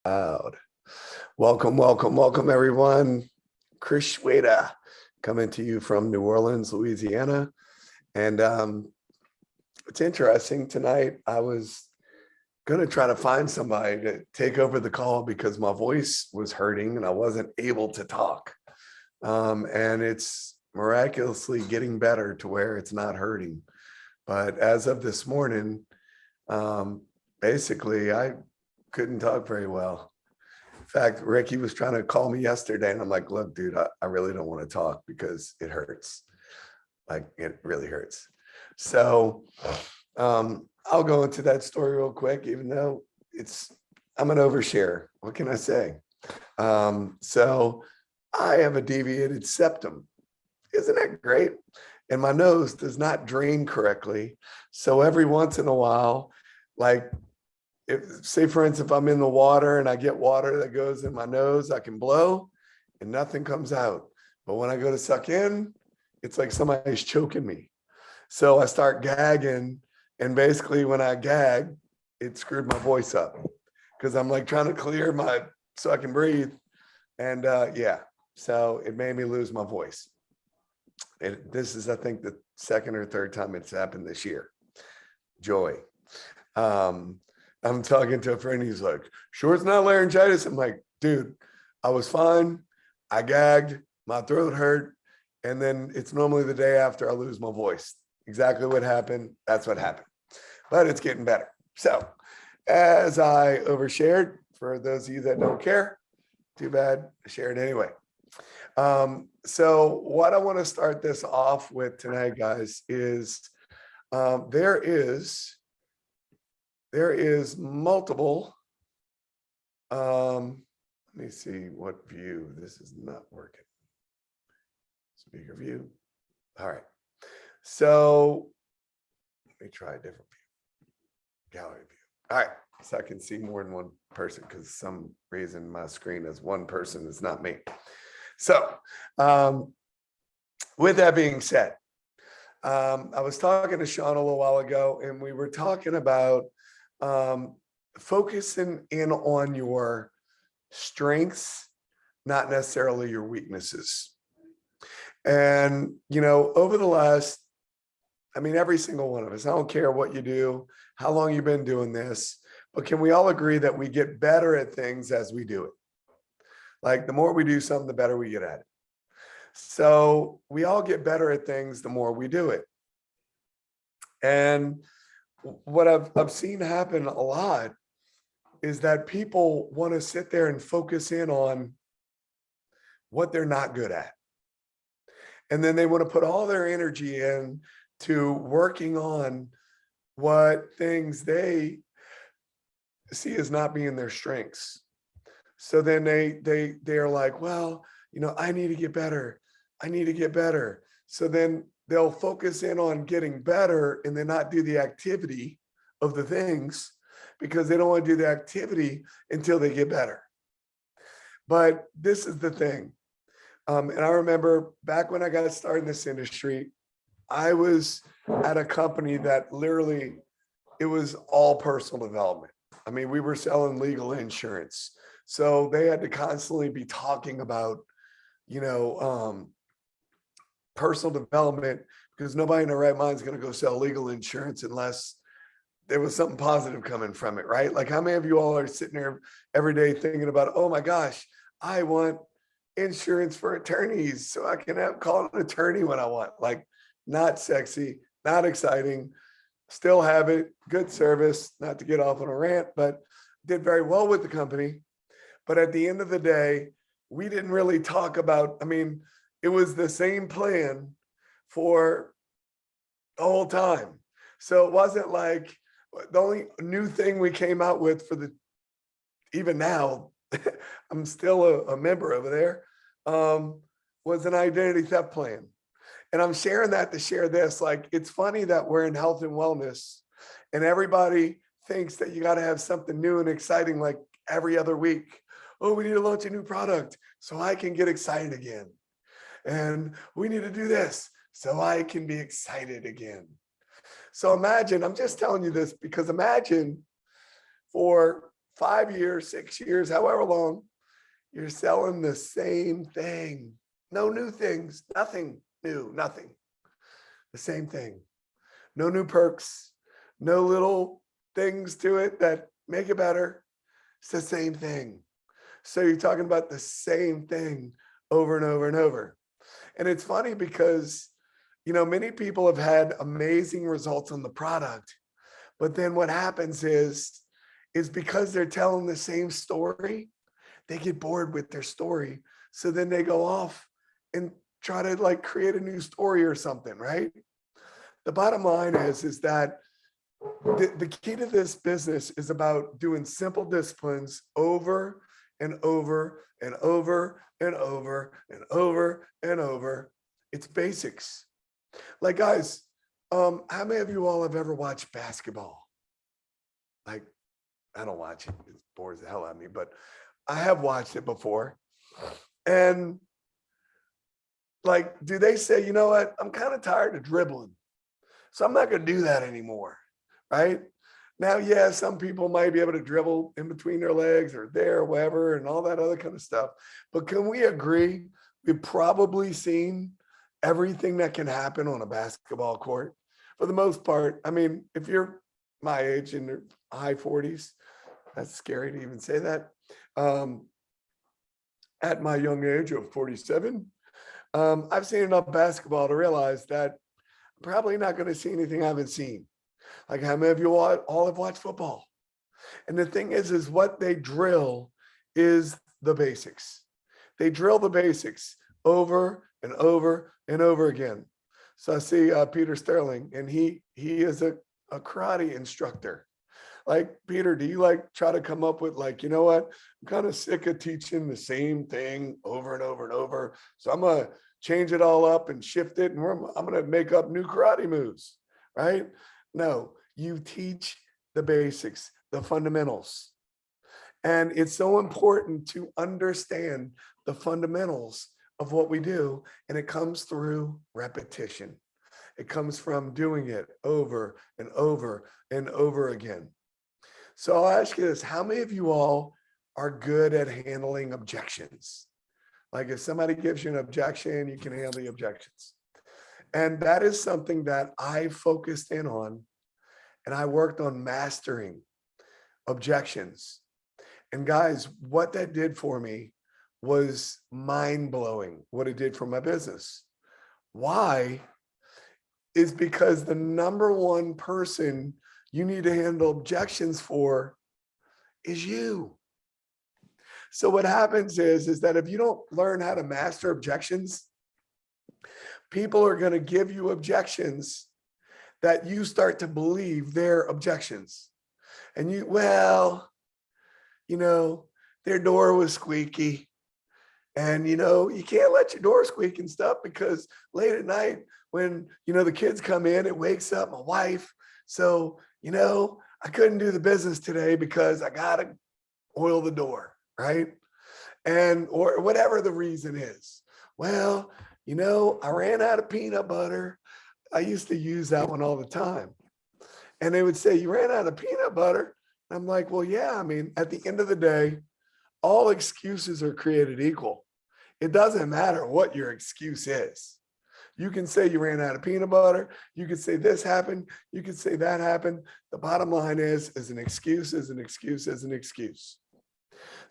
Loud. Welcome, everyone. Chris Schweda coming to you from New Orleans, Louisiana. And it's interesting tonight. I was going to try to find somebody to take over the call because my voice was hurting and I wasn't able to talk. And it's miraculously getting better to where it's not hurting. But as of this morning, basically, I couldn't talk very well. In fact, Ricky was trying to call me yesterday, and I'm like, look, dude, I really don't want to talk because it hurts. Like, it really hurts. So I'll go into that story real quick, even though I'm an overshare. What can I say? So I have a deviated septum. Isn't that great? And my nose does not drain correctly. So every once in a while, like, say for instance, if I'm in the water and I get water that goes in my nose, I can blow and nothing comes out. But when I go to suck in, it's like somebody's choking me. So I start gagging. And basically when I gag, it screwed my voice up because I'm like trying to clear so I can breathe. And so it made me lose my voice. This is, I think, the second or third time it's happened this year. Joy. I'm talking to a friend. He's like, sure, it's not laryngitis. I'm like, dude, I was fine. I gagged. My throat hurt. And then it's normally the day after I lose my voice. Exactly what happened. That's what happened. But it's getting better. So as I overshared, for those of you that don't care, too bad, I shared anyway. So what I want to start this off with tonight, guys, is there is multiple, let me see what view. This is not working. Speaker view. All right. So let me try a different view. Gallery view. All right. So I can see more than one person because some reason my screen is one person, is not me. So with that being said, I was talking to Sean a little while ago, and we were talking about focusing in on your strengths, not necessarily your weaknesses. And, over the last, every single one of us, I don't care what you do, how long you've been doing this, but can we all agree that we get better at things as we do it? Like the more we do something, the better we get at it. So we all get better at things the more we do it. And what I've seen happen a lot is that people want to sit there and focus in on what they're not good at. And then they want to put all their energy in to working on what things they see as not being their strengths. So then they're like, well, I need to get better. I need to get better. So then they'll focus in on getting better and then not do the activity of the things because they don't want to do the activity until they get better. But this is the thing. And I remember back when I got started in this industry, I was at a company that literally, it was all personal development. We were selling legal insurance. So they had to constantly be talking about, personal development because nobody in their right mind is going to go sell legal insurance unless there was something positive coming from it, right? Like how many of you all are sitting there every day thinking about, oh my gosh, I want insurance for attorneys so I can call an attorney when I want. Like, not sexy, not exciting, still have it, good service, not to get off on a rant, but did very well with the company. But at the end of the day, we didn't really talk about, it was the same plan for the whole time. So it wasn't like the only new thing we came out with even now, I'm still a member over there, was an identity theft plan. And I'm sharing that to share this. Like, it's funny that we're in health and wellness and everybody thinks that you got to have something new and exciting like every other week. Oh, we need to launch a new product so I can get excited again. And we need to do this so I can be excited again. So imagine, I'm just telling you this because imagine for 5 years, 6 years, however long, you're selling the same thing. No new things, nothing new, nothing. The same thing. No new perks, no little things to it that make it better. It's the same thing. So you're talking about the same thing over and over and over. And it's funny because, many people have had amazing results on the product, but then what happens is because they're telling the same story, they get bored with their story. So then they go off and try to like create a new story or something, right? The bottom line is that the key to this business is about doing simple disciplines over and over and over and over and over and over. It's basics. Like, guys, how many of you all have ever watched basketball? Like, I don't watch it. It bores the hell out of me, but I have watched it before. And like, do they say, you know what? I'm kind of tired of dribbling, so I'm not going to do that anymore, right? Now, yeah, some people might be able to dribble in between their legs or there or whatever and all that other kind of stuff. But can we agree we've probably seen everything that can happen on a basketball court for the most part? I mean, if you're my age in your high 40s, that's scary to even say that. At my young age of 47, I've seen enough basketball to realize that I'm probably not going to see anything I haven't seen. Like, how many of you all have watched football? And the thing is what they drill is the basics. They drill the basics over and over and over again. So I see Peter Sterling, and he is a karate instructor. Like, Peter, do you like try to come up with like, you know what? I'm kind of sick of teaching the same thing over and over and over. So I'm going to change it all up and shift it. And I'm going to make up new karate moves, right? No, you teach the basics, the fundamentals. And it's so important to understand the fundamentals of what we do. And it comes through repetition. It comes from doing it over and over and over again. So I'll ask you this: how many of you all are good at handling objections? Like, if somebody gives you an objection, you can handle the objections. And that is something that I focused in on, and I worked on mastering objections. And guys, what that did for me was mind-blowing, what it did for my business. Why? Is because the number one person you need to handle objections for is you. So what happens is that if you don't learn how to master objections, people are going to give you objections that you start to believe they're objections. And their door was squeaky. And, you can't let your door squeak and stuff, because late at night when, the kids come in, it wakes up my wife. So, I couldn't do the business today because I got to oil the door, right? Or whatever the reason is. Well, I ran out of peanut butter. I used to use that one all the time. And they would say, you ran out of peanut butter? And I'm like, well, yeah, I mean, at the end of the day, all excuses are created equal. It doesn't matter what your excuse is. You can say you ran out of peanut butter. You could say this happened. You could say that happened. The bottom line is an excuse is an excuse is an excuse.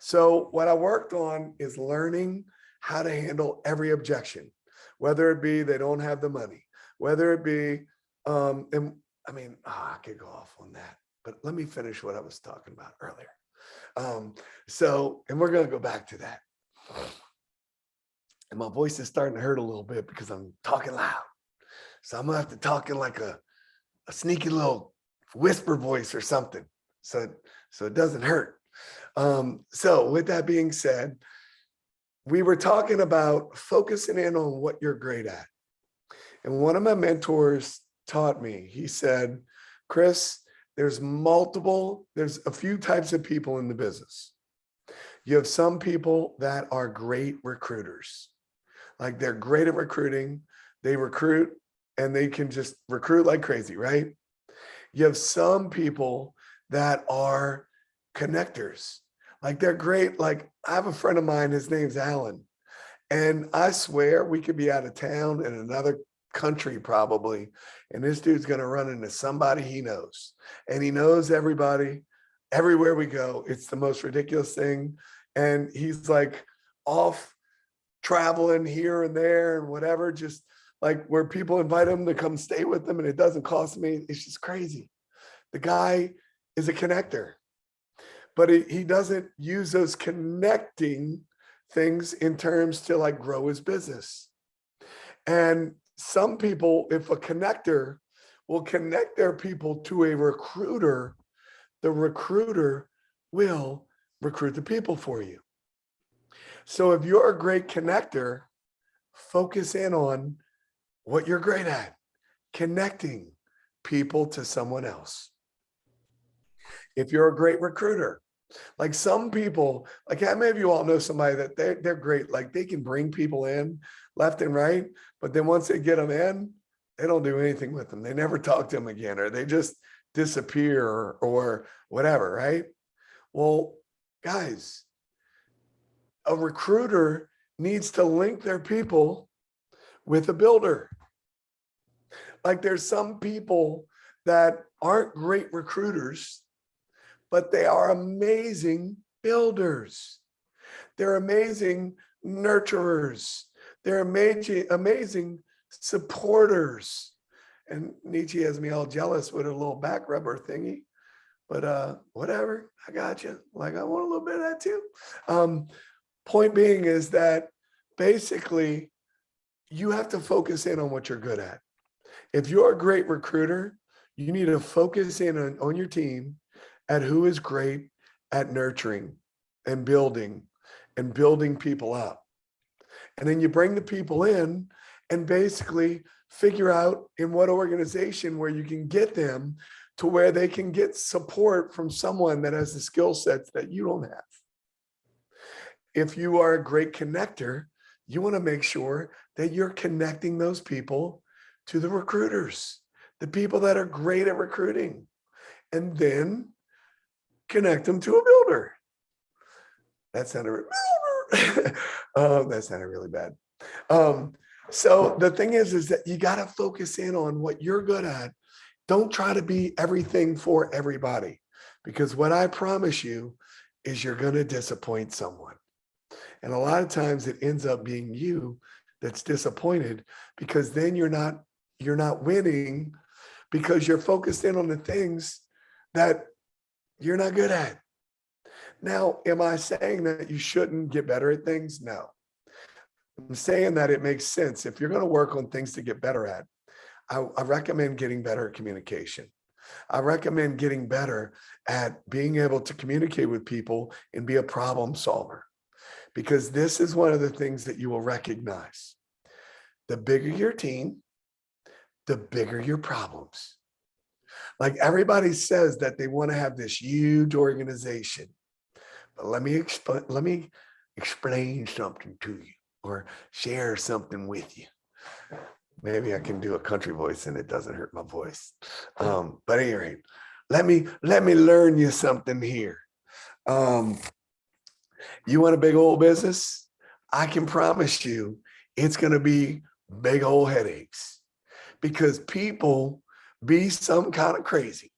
So what I worked on is learning how to handle every objection, whether it be they don't have the money, whether it be, I could go off on that, but let me finish what I was talking about earlier. And we're going to go back to that. And my voice is starting to hurt a little bit because I'm talking loud. So I'm going to have to talk in like a sneaky little whisper voice or something, so it doesn't hurt. So with that being said, we were talking about focusing in on what you're great at. And one of my mentors taught me, he said, Chris, there's a few types of people in the business. You have some people that are great recruiters. Like, they're great at recruiting. They recruit and they can just recruit like crazy, right? You have some people that are connectors. Like they're great. Like I have a friend of mine, his name's Alan. And I swear we could be out of town in another country probably. And this dude's going to run into somebody he knows. And he knows everybody everywhere we go. It's the most ridiculous thing. And he's like off traveling here and there and whatever, just like where people invite him to come stay with them and it doesn't cost me. It's just crazy. The guy is a connector, but he doesn't use those connecting things in terms to like grow his business. And some people, if a connector will connect their people to a recruiter, the recruiter will recruit the people for you. So if you're a great connector, focus in on what you're great at, connecting people to someone else. If you're a great recruiter, like some people, like how many of you all know somebody that they're great, like they can bring people in left and right, but then once they get them in, they don't do anything with them. They never talk to them again, or they just disappear or whatever, right? Well, guys, a recruiter needs to link their people with a builder. Like there's some people that aren't great recruiters, but they are amazing builders. They're amazing nurturers. They're amazing supporters. And Nietzsche has me all jealous with a little back rubber thingy, but whatever, I got you. Like I want a little bit of that too. Point being is that basically you have to focus in on what you're good at. If you're a great recruiter, you need to focus in on your team at who is great at nurturing and building people up. And then you bring the people in and basically figure out in what organization where you can get them to where they can get support from someone that has the skill sets that you don't have. If you are a great connector, you want to make sure that you're connecting those people to the recruiters, the people that are great at recruiting, and then connect them to a builder. That sounded that sounded really bad. So the thing is that you got to focus in on what you're good at. Don't try to be everything for everybody, because what I promise you is you're going to disappoint someone. And a lot of times it ends up being you that's disappointed, because then you're not winning, because you're focused in on the things that you're not good at. Now, am I saying that you shouldn't get better at things? No. I'm saying that it makes sense. If you're going to work on things to get better at, I recommend getting better at communication. I recommend getting better at being able to communicate with people and be a problem solver, because this is one of the things that you will recognize. The bigger your team, the bigger your problems. Like everybody says that they want to have this huge organization, but let me explain something to you or share something with you. Maybe I can do a country voice and it doesn't hurt my voice. But at any rate, let me learn you something here. You want a big old business? I can promise you it's going to be big old headaches, because people be some kind of crazy.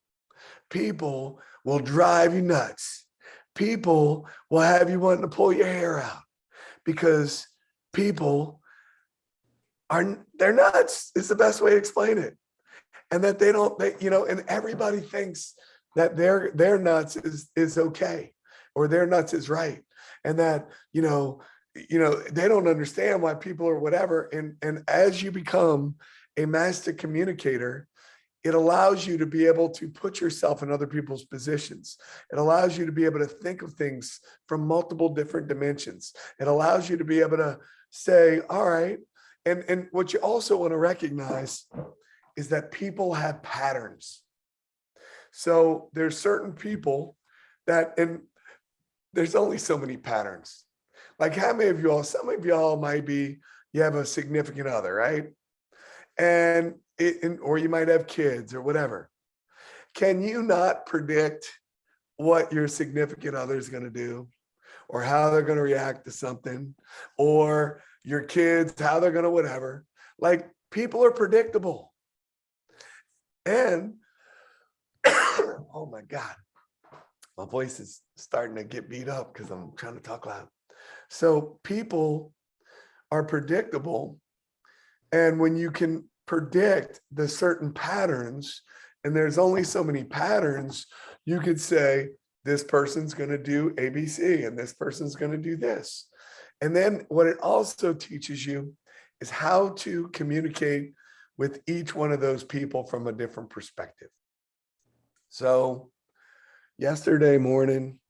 People will drive you nuts. People will have you wanting to pull your hair out, because people they're nuts. It's the best way to explain it. And that and everybody thinks that their nuts is okay, or their nuts is right. And that, they don't understand why people are whatever. And as you become a master communicator, it allows you to be able to put yourself in other people's positions. It allows you to be able to think of things from multiple different dimensions. It allows you to be able to say, all right. And what you also want to recognize is that people have patterns. So there's certain people and there's only so many patterns. Like how many of y'all, some of y'all might be, you have a significant other, right? Or you might have kids or whatever. Can you not predict what your significant other is going to do, or how they're going to react to something, or your kids, how they're going to whatever. Like, people are predictable. And oh my God, my voice is starting to get beat up because I'm trying to talk loud. So people are predictable. And when you can predict the certain patterns, and there's only so many patterns, you could say, this person's going to do ABC and this person's going to do this. And then what it also teaches you is how to communicate with each one of those people from a different perspective. So yesterday morning,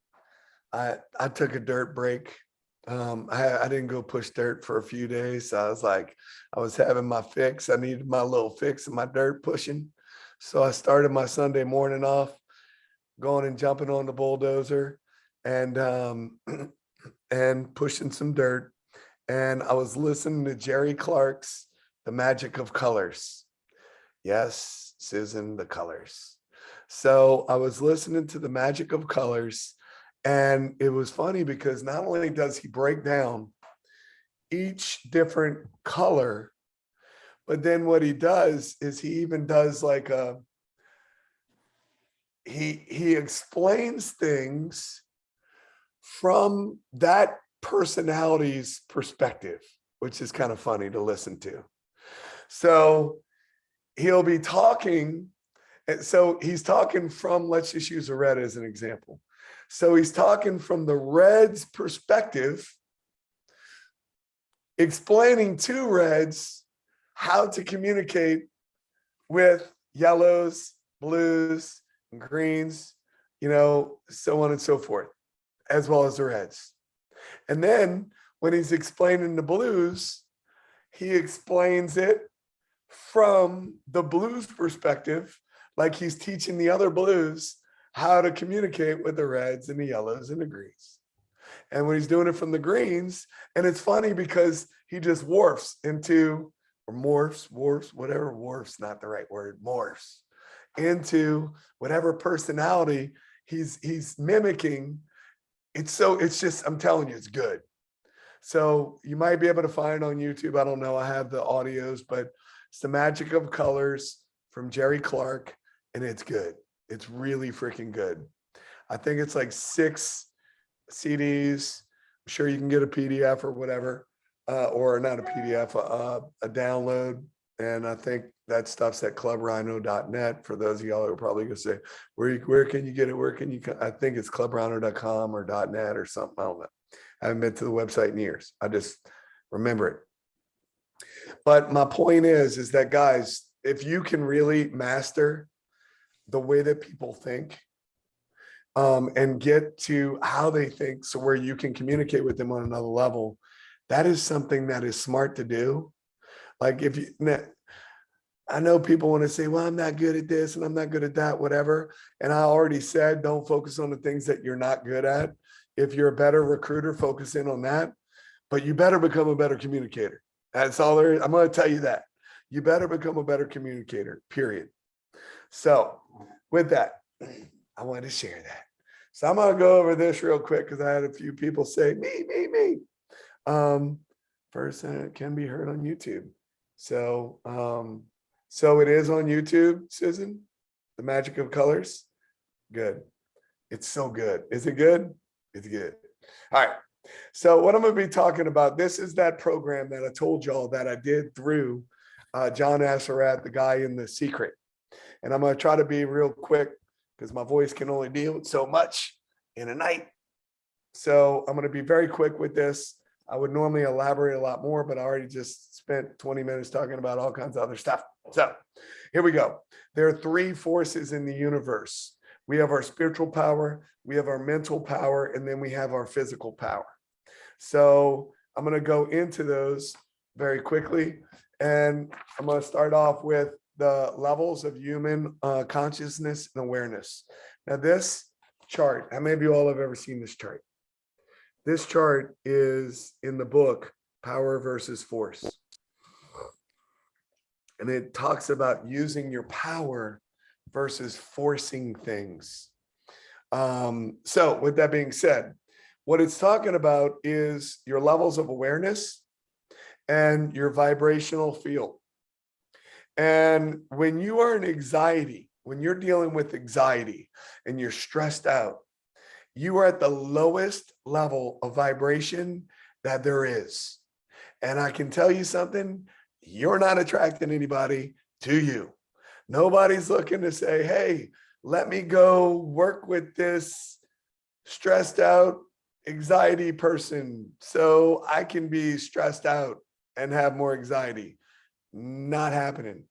I took a dirt break. I didn't go push dirt for a few days. So I was like, I was having my fix. I needed my little fix of my dirt pushing. So I started my Sunday morning off going and jumping on the bulldozer and and pushing some dirt. And I was listening to Jerry Clark's The Magic of Colors. Yes, Susan, the colors. So I was listening to The Magic of Colors, and it was funny because not only does he break down each different color, but then what he does is he even does like he explains things from that personality's perspective, which is kind of funny to listen to. So he'll be talking. And so he's talking from, let's just use a red as an example. So he's talking from the red's perspective, explaining to reds how to communicate with yellows, blues, and greens, so on and so forth, as well as the reds. And then when he's explaining the blues, he explains it from the blues perspective, like he's teaching the other blues how to communicate with the reds and the yellows and the greens. And when he's doing it from the greens, and it's funny because he just morphs, not the right word, morphs into whatever personality he's mimicking. It's just, I'm telling you, it's good. So you might be able to find it on YouTube. I don't know. I have the audios, but it's The Magic of Colors from Jerry Clark, and it's good. It's really freaking good. I think it's like 6 CDs. I'm sure you can get a PDF or whatever, or not a PDF, a download. And I think that stuff's at clubrhino.net. For those of y'all who are probably going to say, where can you get it? Where can you? I think it's clubrhino.com or .net or something. I don't know. I haven't been to the website in years. I just remember it. But my point is that, guys, if you can really master the way that people think, and get to how they think, so where you can communicate with them on another level, that is something that is smart to do. Like, I know people want to say, well, I'm not good at this and I'm not good at that, whatever. And I already said, don't focus on the things that you're not good at. If you're a better recruiter, focus in on that. But you better become a better communicator. That's all there is. I'm going to tell you that. You better become a better communicator, period. So with that, I wanted to share that. So I'm going to go over this real quick because I had a few people say, me. First, it can be heard on YouTube. So it is on YouTube, Susan, The Magic of Colors. Good. It's so good. Is it good? It's good. All right. So what I'm going to be talking about, this is that program that I told y'all that I did through John Assaraf, the guy in The Secret. And I'm going to try to be real quick because my voice can only deal with so much in a night. So I'm going to be very quick with this. I would normally elaborate a lot more, but I already just spent 20 minutes talking about all kinds of other stuff. So here we go. There are 3 forces in the universe. We have our spiritual power, we have our mental power, and then we have our physical power. So I'm going to go into those very quickly. And I'm going to start off with the levels of human consciousness and awareness. Now, this chart, how many of you all have ever seen this chart? This chart is in the book, Power versus Force. And it talks about using your power versus forcing things. So with that being said, what it's talking about is your levels of awareness and your vibrational field. And when you are in anxiety, when you're dealing with anxiety and you're stressed out, you are at the lowest level of vibration that there is. And I can tell you something, you're not attracting anybody to you. Nobody's looking to say, hey, let me go work with this stressed out anxiety person so I can be stressed out and have more anxiety. Not happening.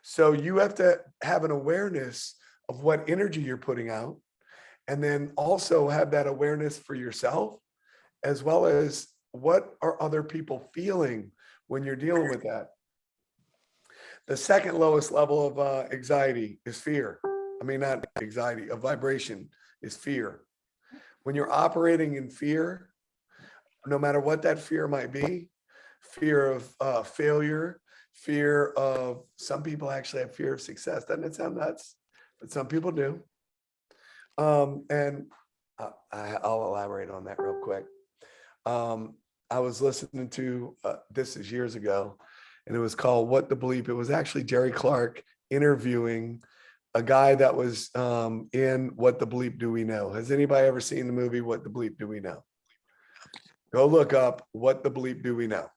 So you have to have an awareness of what energy you're putting out, and then also have that awareness for yourself, as well as what are other people feeling when you're dealing with that. The second lowest level of anxiety is fear. I mean, not anxiety, of vibration is fear. When you're operating in fear, no matter what that fear might be, fear of failure, fear of, some people actually have fear of success. Doesn't it sound nuts? But some people do. And I'll elaborate on that real quick. I was listening to, this is years ago, and it was called What the Bleep. It was actually Jerry Clark interviewing a guy that was in What the Bleep Do We Know? Has anybody ever seen the movie What the Bleep Do We Know? Go look up What the Bleep Do We Know?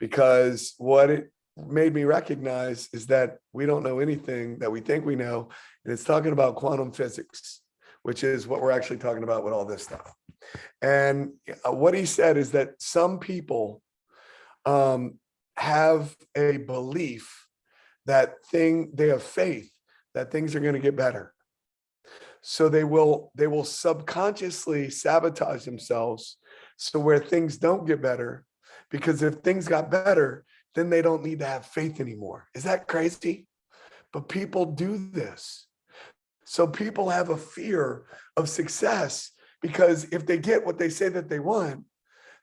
Because what it made me recognize is that we don't know anything that we think we know. And it's talking about quantum physics, which is what we're actually talking about with all this stuff. And what he said is that some people have a belief that they have faith that things are going to get better. So they will subconsciously sabotage themselves so where things don't get better, because if things got better, then they don't need to have faith anymore. Is that crazy? But people do this. So people have a fear of success, because if they get what they say that they want,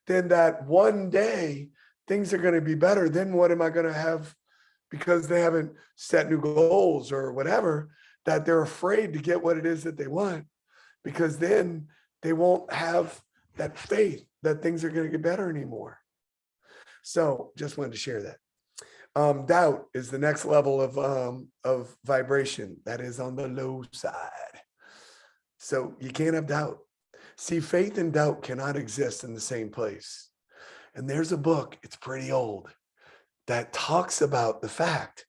then that one day things are going to be better. Then what am I going to have? Because they haven't set new goals or whatever, that they're afraid to get what it is that they want, because then they won't have that faith that things are going to get better anymore. So just wanted to share that. Doubt is the next level of vibration that is on the low side. So you can't have doubt. See, faith and doubt cannot exist in the same place. And there's a book, it's pretty old, that talks about the fact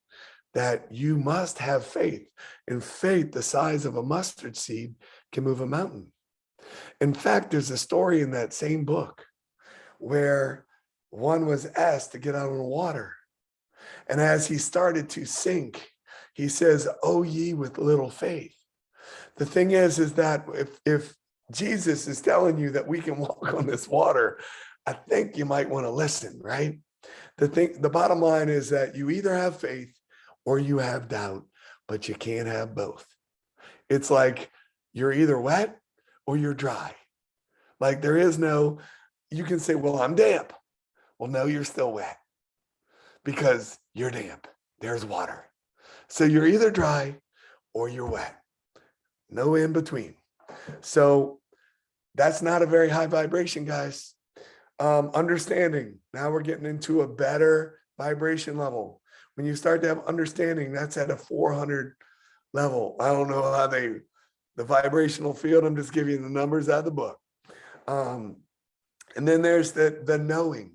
that you must have faith. And faith, the size of a mustard seed, can move a mountain. In fact, there's a story in that same book where one was asked to get out on the water. And as he started to sink, he says, "Oh, ye with little faith." The thing is that if Jesus is telling you that we can walk on this water, I think you might want to listen, right? The bottom line is that you either have faith or you have doubt, but you can't have both. It's like you're either wet or you're dry. Like there is no, you can say, well, I'm damp. Well, no, you're still wet because you're damp. There's water. So you're either dry or you're wet. No in between. So that's not a very high vibration, guys. Understanding. Now we're getting into a better vibration level. When you start to have understanding, that's at a 400 level. I don't know how the vibrational field, I'm just giving you the numbers out of the book. And then there's the knowing.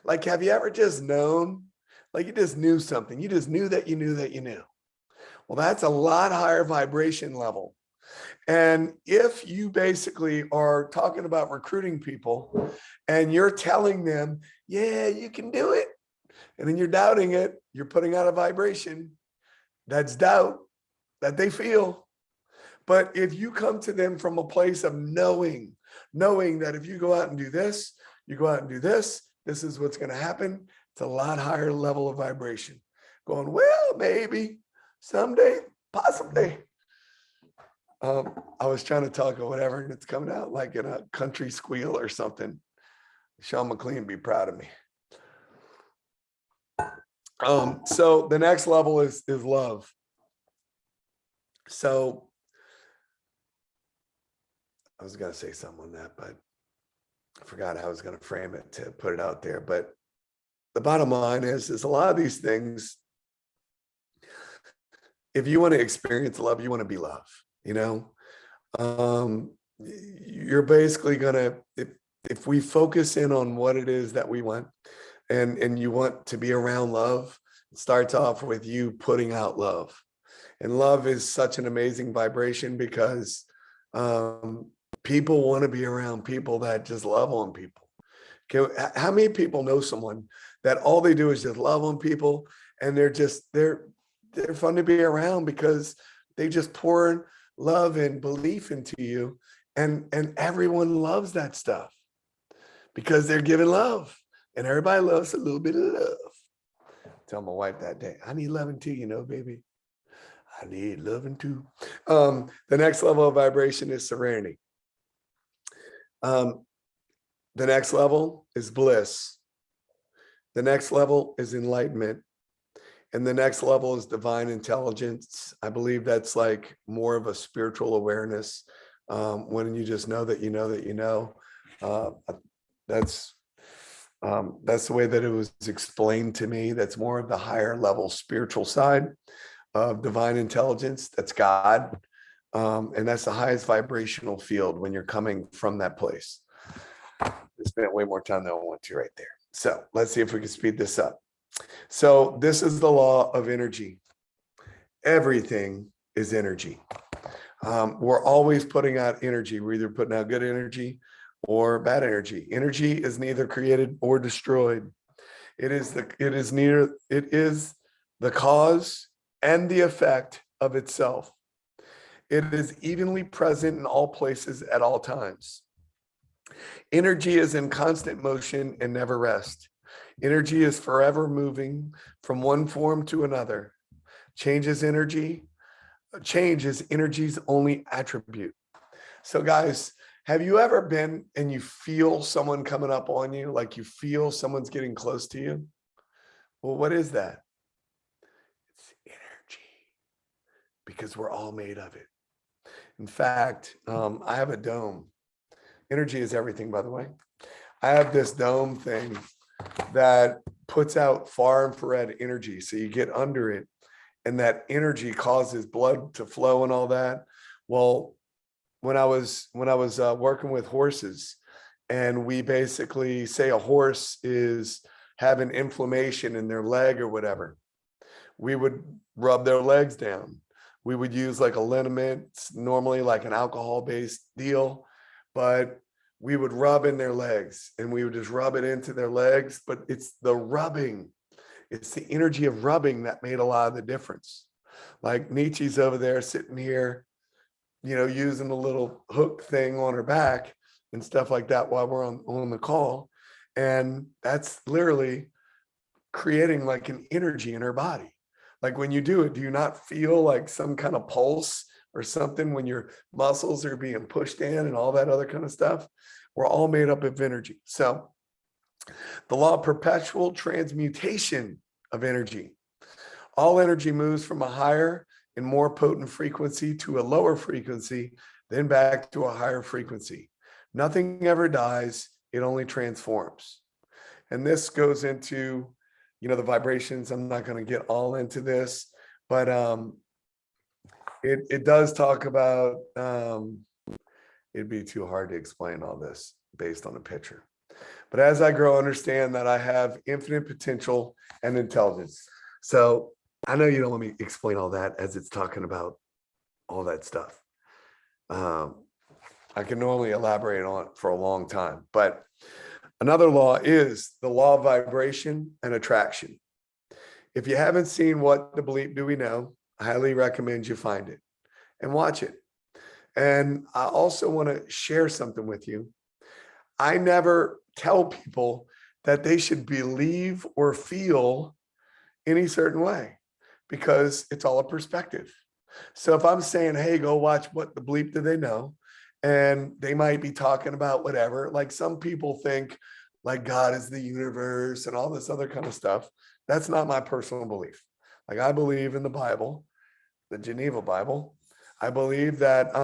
Like, have you ever just known? Like you just knew something. You just knew that you knew that you knew. Well, that's a lot higher vibration level. And if you basically are talking about recruiting people and you're telling them, yeah, you can do it, and then you're doubting it, you're putting out a vibration. That's doubt that they feel. But if you come to them from a place of knowing that if you go out and do this, you go out and do this, this is what's going to happen. It's a lot higher level of vibration. Going, well, maybe someday, possibly. I was trying to talk or whatever, and it's coming out like in a country squeal or something. Sean McLean be proud of me. So the next level is love. So I was going to say something on that, but I forgot how I was going to frame it to put it out there. But the bottom line is a lot of these things, if you want to experience love, you want to be love, you know? You're basically going to, if we focus in on what it is that we want, and you want to be around love, it starts off with you putting out love. And love is such an amazing vibration because people want to be around people that just love on people. Okay, how many people know someone that all they do is just love on people, and they're fun to be around because they just pour love and belief into you, and everyone loves that stuff because they're giving love, and everybody loves a little bit of love. Tell my wife that day, I need loving too, baby. I need loving too. The next level of vibration is serenity. The next level is bliss. The next level is enlightenment. And the next level is divine intelligence. I believe that's like more of a spiritual awareness. When you just know that you know that you know. That's the way that it was explained to me. That's more of the higher level spiritual side of divine intelligence. That's God. And that's the highest vibrational field when you're coming from that place. I spent way more time than I want to right there. So let's see if we can speed this up. So this is the law of energy. Everything is energy. We're always putting out energy. We're either putting out good energy or bad energy. Energy is neither created or destroyed. It is the cause and the effect of itself. It is evenly present in all places at all times. Energy is in constant motion and never rests. Energy is forever moving from one form to another. Change is energy's only attribute. So guys, have you ever been and you feel someone coming up on you, like you feel someone's getting close to you? Well, what is that? It's energy, because we're all made of it. In fact, I have a dome. Energy is everything, by the way. I have this dome thing that puts out far infrared energy. So you get under it, and that energy causes blood to flow and all that. Well, when I was working with horses, and we basically say a horse is having inflammation in their leg or whatever, we would rub their legs down. We would use like a liniment, normally like an alcohol-based deal, but we would rub in their legs, and we would just rub it into their legs. But it's the rubbing, it's the energy of rubbing that made a lot of the difference. Like Nietzsche's over there sitting here, using a little hook thing on her back and stuff like that while we're on the call. And that's literally creating like an energy in her body. Like when you do it, do you not feel like some kind of pulse or something when your muscles are being pushed in and all that other kind of stuff? We're all made up of energy. So the law of perpetual transmutation of energy. All energy moves from a higher and more potent frequency to a lower frequency, then back to a higher frequency. Nothing ever dies, it only transforms. And this goes into, the vibrations. I'm not going to get all into this, but it does talk about, it'd be too hard to explain all this based on a picture. But as I grow, understand that I have infinite potential and intelligence. So I know you don't want me to explain all that as it's talking about all that stuff. I can normally elaborate on it for a long time, but another law is the law of vibration and attraction. If you haven't seen What to Believe Do We Know, I highly recommend you find it and watch it. And I also want to share something with you. I never tell people that they should believe or feel any certain way, because it's all a perspective. So if I'm saying, hey, go watch What the Bleep Do They Know, and they might be talking about whatever, like some people think like God is the universe and all this other kind of stuff. That's not my personal belief. Like I believe in the Bible, the Geneva Bible. I believe that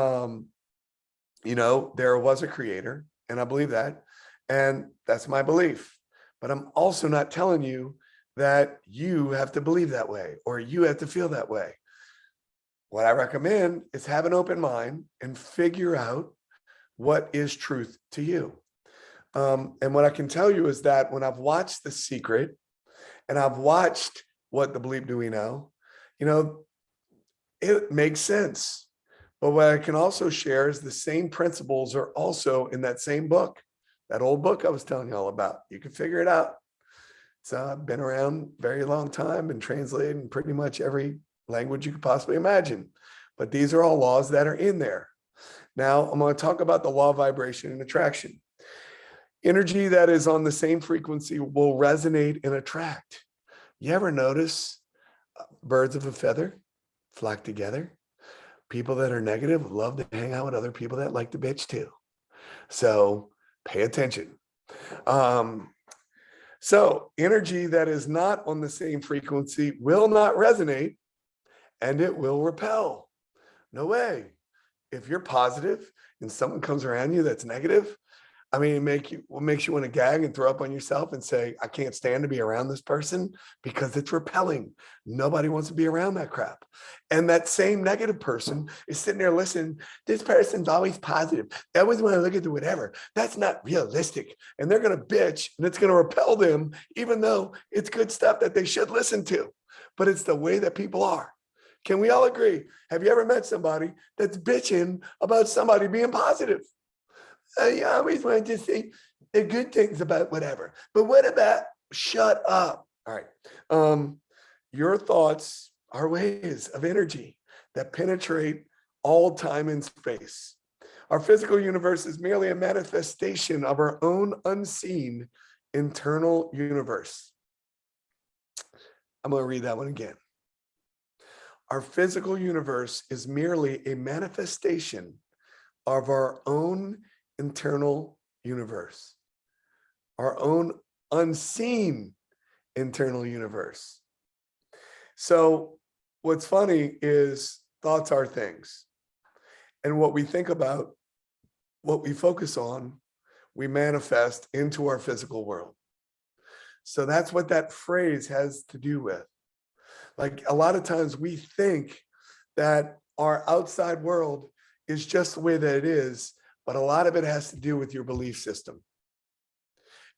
There was a creator, and I believe that. And that's my belief. But I'm also not telling you that you have to believe that way or you have to feel that way. What I recommend is have an open mind and figure out what is truth to you. And what I can tell you is that when I've watched The Secret and I've watched What the Bleep Do We Know, it makes sense. But what I can also share is the same principles are also in that same book, that old book I was telling you all about. You can figure it out. So I've been around a very long time and translated in pretty much every language you could possibly imagine. But these are all laws that are in there. Now, I'm going to talk about the law of vibration and attraction. Energy that is on the same frequency will resonate and attract. You ever notice birds of a feather flock together? People that are negative love to hang out with other people that like to bitch too. So pay attention. So energy that is not on the same frequency will not resonate and it will repel. No way. If you're positive and someone comes around you that's negative, what makes you want to gag and throw up on yourself and say, I can't stand to be around this person because it's repelling. Nobody wants to be around that crap. And that same negative person is sitting there listening. This person's always positive. They always want to look at the whatever. That's not realistic. And they're going to bitch and it's going to repel them, even though it's good stuff that they should listen to. But it's the way that people are. Can we all agree? Have you ever met somebody that's bitching about somebody being positive? You always want to say the good things about whatever. But what about shut up? All right. Your thoughts are waves of energy that penetrate all time and space. Our physical universe is merely a manifestation of our own unseen internal universe. I'm going to read that one again. Our physical universe is merely a manifestation of our own internal universe, our own unseen internal universe. So what's funny is thoughts are things. And what we think about, what we focus on, we manifest into our physical world. So that's what that phrase has to do with. Like a lot of times we think that our outside world is just the way that it is, but a lot of it has to do with your belief system.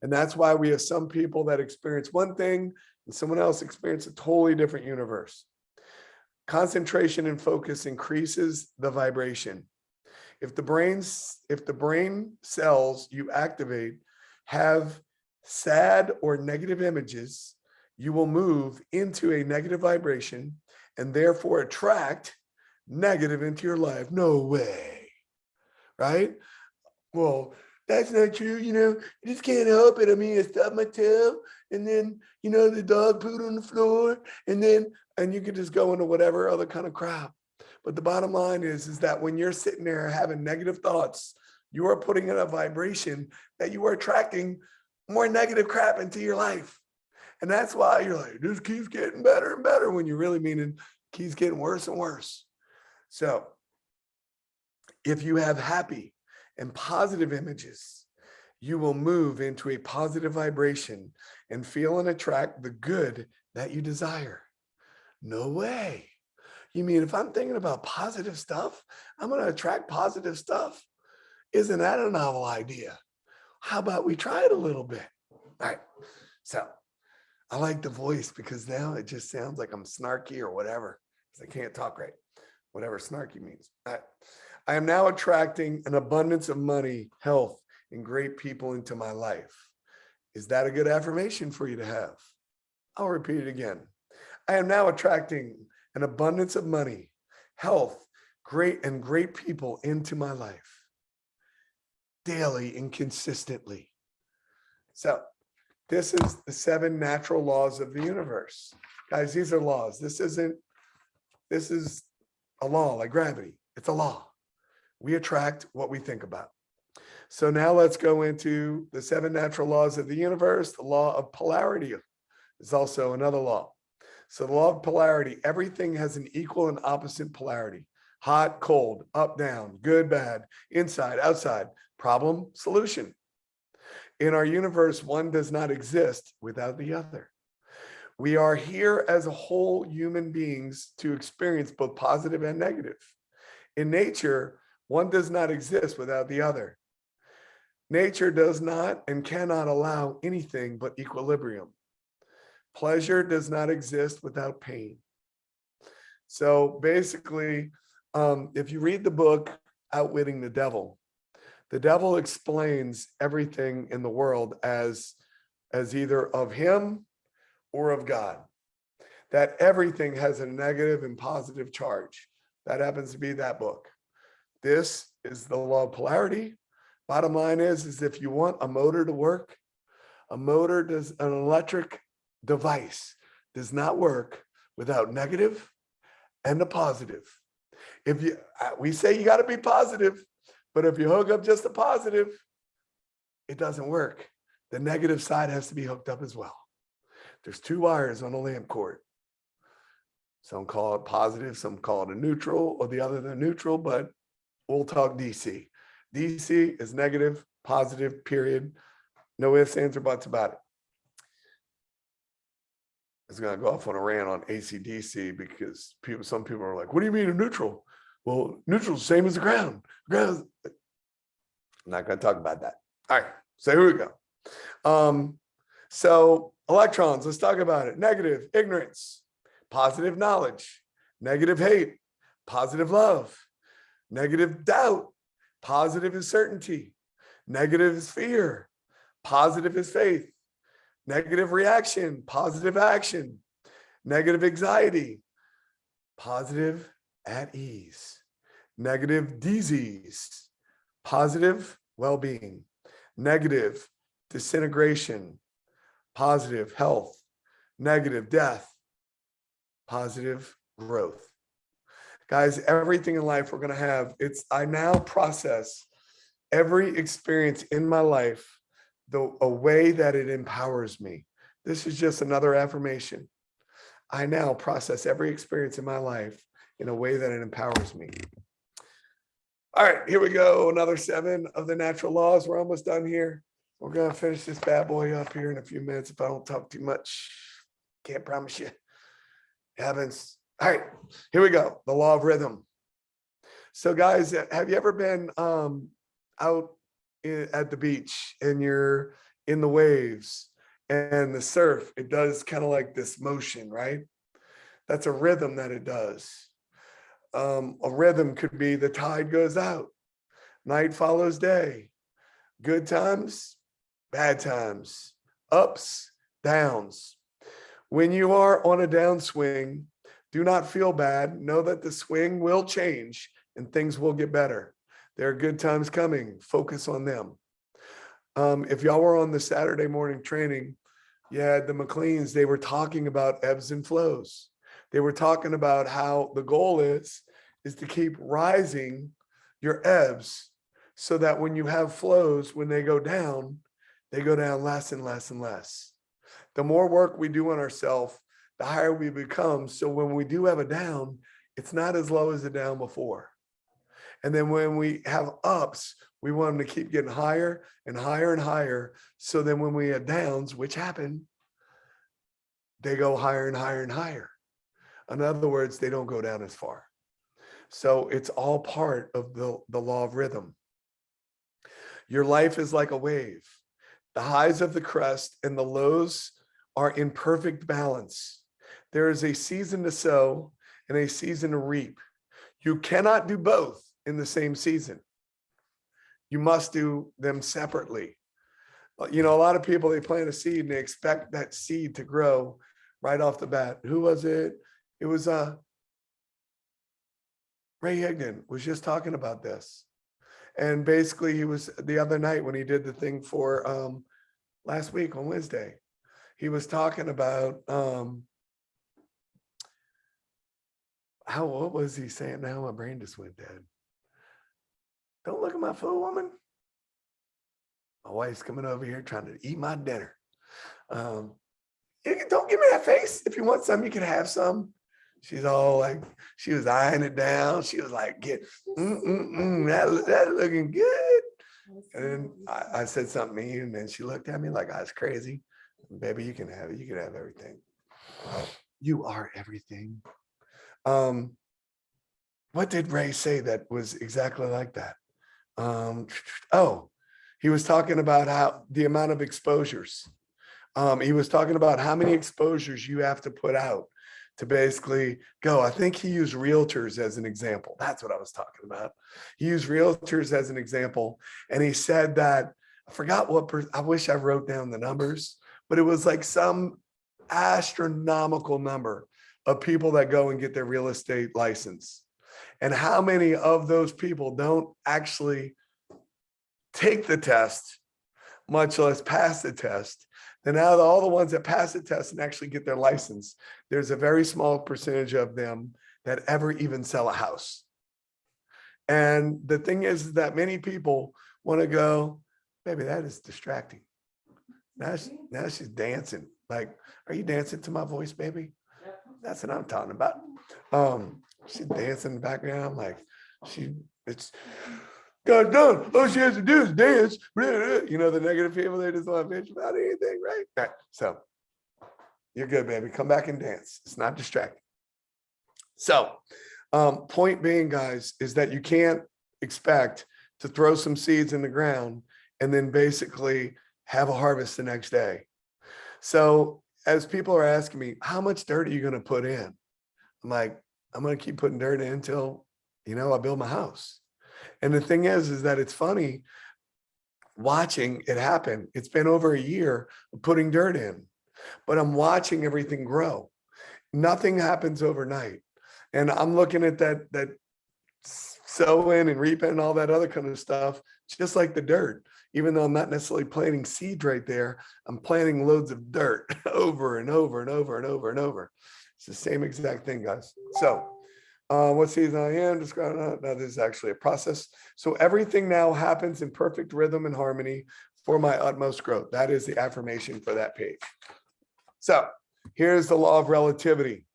And that's why we have some people that experience one thing and someone else experience a totally different universe. Concentration and focus increases the vibration. If the brain cells you activate have sad or negative images, you will move into a negative vibration and therefore attract negative into your life. No way. Right? Well, that's not true. You just can't help it. I stubbed my toe and then, the dog pooed on the floor and you could just go into whatever other kind of crap. But the bottom line is that when you're sitting there having negative thoughts, you are putting in a vibration that you are attracting more negative crap into your life. And that's why you're like, this keeps getting better and better when you're really meaning keeps getting worse and worse. So if you have happy and positive images, you will move into a positive vibration and feel and attract the good that you desire. No way. You mean if I'm thinking about positive stuff, I'm going to attract positive stuff? Isn't that a novel idea? How about we try it a little bit? All right. So I like the voice because now it just sounds like I'm snarky or whatever, because I can't talk right. Whatever snarky means. All right. I am now attracting an abundance of money, health, and great people into my life. Is that a good affirmation for you to have? I'll repeat it again. I am now attracting an abundance of money, health, great people into my life daily and consistently. So this is the 7 natural laws of the universe. Guys, these are laws. This is a law like gravity. It's a law. We attract what we think about. So now let's go into the 7 natural laws of the universe. The law of polarity is also another law. So the law of polarity, everything has an equal and opposite polarity. hot, cold, up, down, good, bad, inside, outside, problem, solution. In our universe, one does not exist without the other. We are here as a whole human beings to experience both positive and negative. In nature, one does not exist without the other. Nature does not and cannot allow anything but equilibrium. Pleasure does not exist without pain. So basically, if you read the book Outwitting the Devil explains everything in the world as either of him or of God. That everything has a negative and positive charge. That happens to be that book. This is the law of polarity. Bottom line is if you want a motor to work, an electric device does not work without negative and a positive. We say you got to be positive, but if you hook up just the positive, it doesn't work. The negative side has to be hooked up as well. There's two wires on a lamp cord. Some call it positive, some call it a neutral, or the other than neutral, but we'll talk DC. DC is negative, positive, period. No ifs, ands, or buts about it. I was going to go off on a rant on AC/DC because some people are like, what do you mean a neutral? Well, neutral is the same as the ground. I'm not going to talk about that. All right, so here we go. So electrons, let's talk about it. Negative, ignorance. Positive, knowledge. Negative, hate. Positive, love. Negative, doubt. Positive is certainty. Negative is fear. Positive is faith. Negative reaction. Positive action. Negative anxiety. Positive at ease. Negative disease. Positive well-being. Negative disintegration. Positive health. Negative death. Positive growth. Guys, everything in life we're going to have, I now process every experience in my life a way that it empowers me. This is just another affirmation. I now process every experience in my life in a way that it empowers me. All right, here we go. Another 7 of the natural laws. We're almost done here. We're going to finish this bad boy up here in a few minutes if I don't talk too much. Can't promise you. It happens. All right, here we go. The law of rhythm. So guys, have you ever been out at the beach and you're in the waves and the surf, it does kind of like this motion, right? That's a rhythm that it does. A rhythm could be the tide goes out, night follows day, good times, bad times, ups, downs. When you are on a downswing, do not feel bad. Know that the swing will change and things will get better. There are good times coming. Focus on them. If y'all were on the Saturday morning training, you had the McLeans, they were talking about ebbs and flows. They were talking about how the goal is to keep rising your ebbs so that when you have flows, when they go down less and less and less. The more work we do on ourselves, the higher we become. So when we do have a down, it's not as low as the down before. And then when we have ups, we want them to keep getting higher and higher and higher. So then when we have downs, which happen, they go higher and higher and higher. In other words, they don't go down as far. So it's all part of the law of rhythm. Your life is like a wave. The highs of the crest and the lows are in perfect balance. There is a season to sow and a season to reap. You cannot do both in the same season. You must do them separately. You know, a lot of people, they plant a seed and they expect that seed to grow right off the bat. Who was it? It was Ray Higdon was just talking about this. And basically he was the other night when he did the thing for last week on Wednesday, he was talking about what was he saying? Now my brain just went dead. Don't look at my food, woman. My wife's coming over here trying to eat my dinner. Don't give me that face. If you want some, you can have some. She's all like, she was eyeing it down. She was like, that looking good. And then I said something mean, and then she looked at me like I was crazy. Baby, you can have it. You can have everything. You are everything. What did Ray say that was exactly like that? Oh, he was talking about how the amount of exposures. He was talking about how many exposures you have to put out to basically go. I think he used realtors as an example. That's what I was talking about. He used realtors as an example. And he said that, I forgot what, I wish I wrote down the numbers, but it was like some astronomical number of people that go and get their real estate license. And how many of those people don't actually take the test, much less pass the test. Then out of all the ones that pass the test and actually get their license, there's a very small percentage of them that ever even sell a house. And the thing is that many people want to go, baby, that is distracting. Now she's dancing. Like, are you dancing to my voice, baby? That's what I'm talking about. She's dancing in the background, like it's God done. All she has to do is dance. You know, the negative people, they just want to bitch about anything, right? All right. So you're good, baby. Come back and dance. It's not distracting. So point being, guys, is that you can't expect to throw some seeds in the ground and then basically have a harvest the next day. So as people are asking me, how much dirt are you going to put in? I'm like, I'm going to keep putting dirt in until, you know, I build my house. And the thing is that it's funny watching it happen. It's been over a year of putting dirt in, but I'm watching everything grow. Nothing happens overnight. And I'm looking at that sowing and reaping and all that other kind of stuff, just like the dirt. Even though I'm not necessarily planting seed right there, I'm planting loads of dirt over and over and over and over and over. It's the same exact thing, guys. So what season I am describing? Now this is actually a process. So everything now happens in perfect rhythm and harmony for my utmost growth. That is the affirmation for that page. So here's the law of relativity.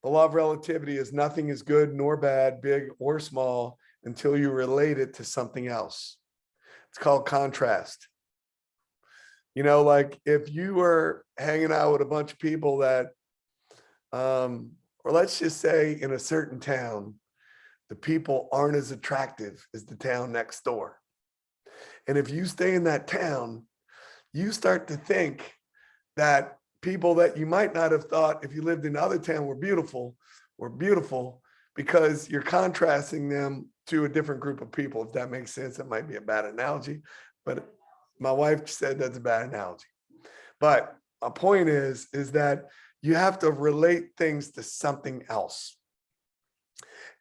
The law of relativity is nothing is good nor bad, big or small, until you relate it to something else. It's called contrast. You know, like if you were hanging out with a bunch of people that, or let's just say in a certain town, the people aren't as attractive as the town next door. And if you stay in that town, you start to think that people that you might not have thought if you lived in another town were beautiful because you're contrasting them to a different group of people. If that makes sense, that might be a bad analogy, but my wife said that's a bad analogy. But my point is that you have to relate things to something else.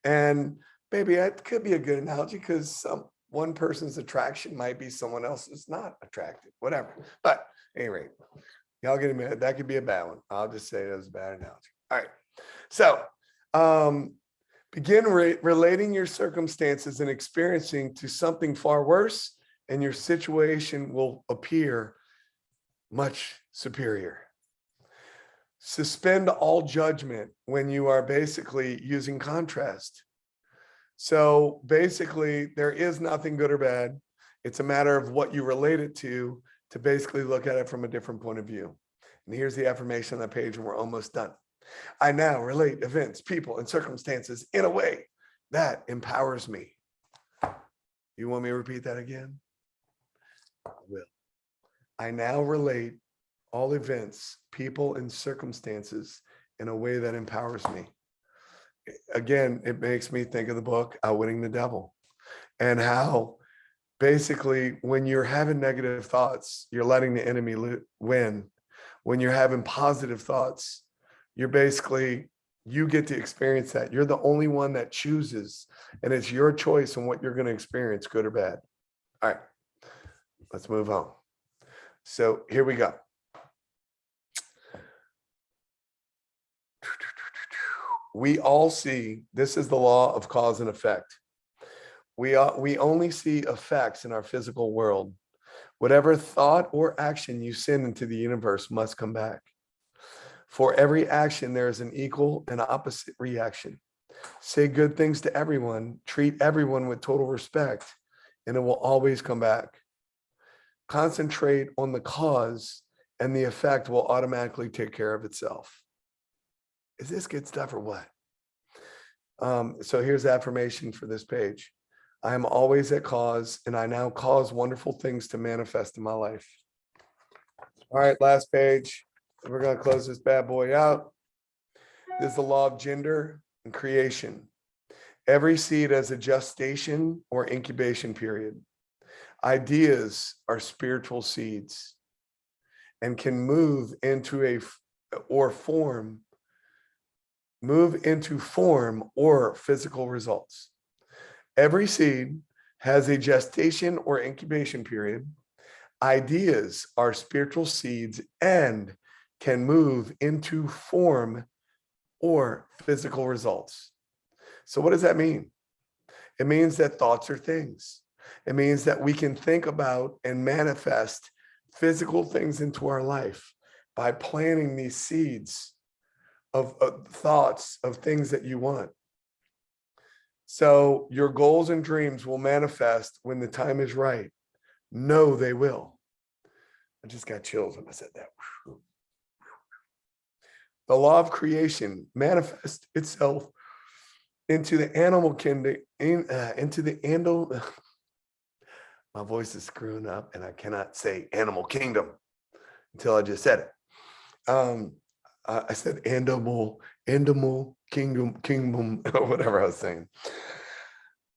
And maybe that could be a good analogy because one person's attraction might be someone else's not attractive, whatever. But at any rate, y'all get a minute. That could be a bad one. I'll just say that was a bad analogy. All right. So begin relating your circumstances and experiencing to something far worse, and your situation will appear much superior. Suspend all judgment when you are basically using contrast. So basically, there is nothing good or bad. It's a matter of what you relate it to basically look at it from a different point of view. And here's the affirmation on that page, and we're almost done. I now relate events, people, and circumstances in a way that empowers me. You want me to repeat that again? I will. I now relate all events, people, and circumstances in a way that empowers me. Again, it makes me think of the book, Outwitting the Devil, and how basically when you're having negative thoughts, you're letting the enemy win. When you're having positive thoughts, you get to experience that. You're the only one that chooses, and it's your choice on what you're going to experience, good or bad. All right, let's move on. So here we go. We all see, this is the law of cause and effect. We only see effects in our physical world. Whatever thought or action you send into the universe must come back. For every action, there is an equal and opposite reaction. Say good things to everyone, treat everyone with total respect, and it will always come back. Concentrate on the cause, and the effect will automatically take care of itself. Is this good stuff or what? So here's the affirmation for this page. I am always at cause, and I now cause wonderful things to manifest in my life. All right, last page. We're going to close this bad boy out. This is the law of gender and creation. Every seed has a gestation or incubation period. Ideas are spiritual seeds and can move into form or physical results. Every seed has a gestation or incubation period. Ideas are spiritual seeds and can move into form or physical results. So what does that mean? It means that thoughts are things. It means that we can think about and manifest physical things into our life by planting these seeds of thoughts of things that you want. So your goals and dreams will manifest when the time is right. No, they will. I just got chills when I said that. The law of creation manifests itself into the animal kingdom, my voice is screwing up and I cannot say animal kingdom until I just said it. I said animal kingdom, whatever I was saying.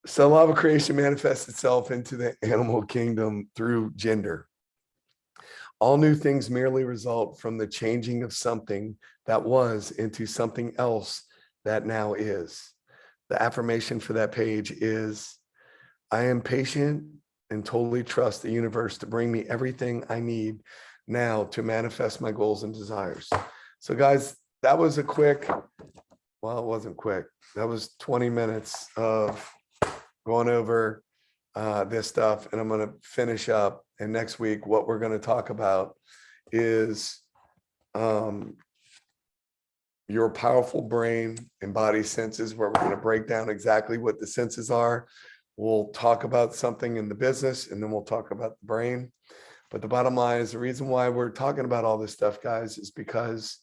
So law of creation manifests itself into the animal kingdom through gender. All new things merely result from the changing of something that was into something else that now is. The affirmation for that page is, I am patient and totally trust the universe to bring me everything I need now to manifest my goals and desires. So guys, that was a quick, well, it wasn't quick. That was 20 minutes of going over this stuff, and I'm going to finish up. And next week, what we're going to talk about is your powerful brain and body senses, where we're going to break down exactly what the senses are. We'll talk about something in the business, and then we'll talk about the brain. But the bottom line is, the reason why we're talking about all this stuff, guys, is because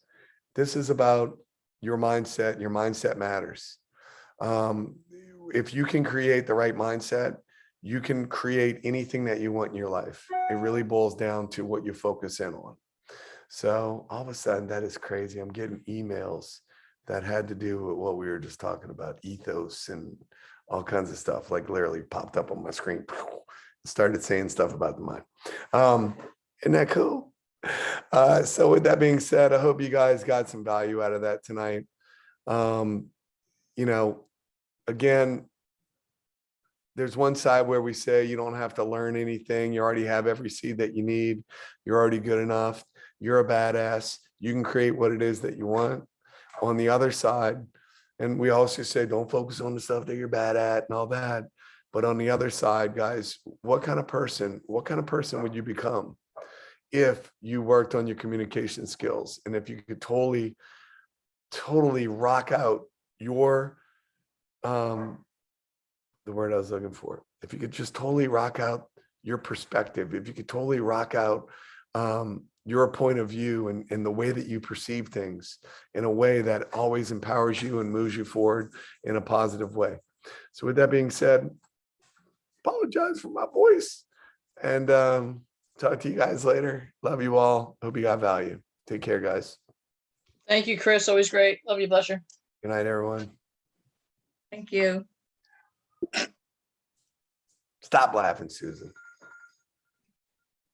this is about your mindset. Your mindset matters. If you can create the right mindset, you can create anything that you want in your life. It really boils down to what you focus in on. So all of a sudden, that is crazy. I'm getting emails that had to do with what we were just talking about, ethos and all kinds of stuff, like literally popped up on my screen, started saying stuff about the mind. Isn't that cool? So with that being said, I hope you guys got some value out of that tonight. Again, there's one side where we say you don't have to learn anything. You already have every seed that you need. You're already good enough. You're a badass. You can create what it is that you want. On the other side, and we also say, don't focus on the stuff that you're bad at and all that. But on the other side, guys, what kind of person would you become if you worked on your communication skills? And if you could totally rock out your, the word I was looking for, if you could just totally rock out your perspective, if you could totally rock out your point of view and the way that you perceive things in a way that always empowers you and moves you forward in a positive way. So with that being said, apologize for my voice, and talk to you guys later. Love you all. Hope you got value. Take care, guys. Thank you, Chris. Always great. Love you. Bless you. Good night, everyone. Thank you. Stop laughing, Susan.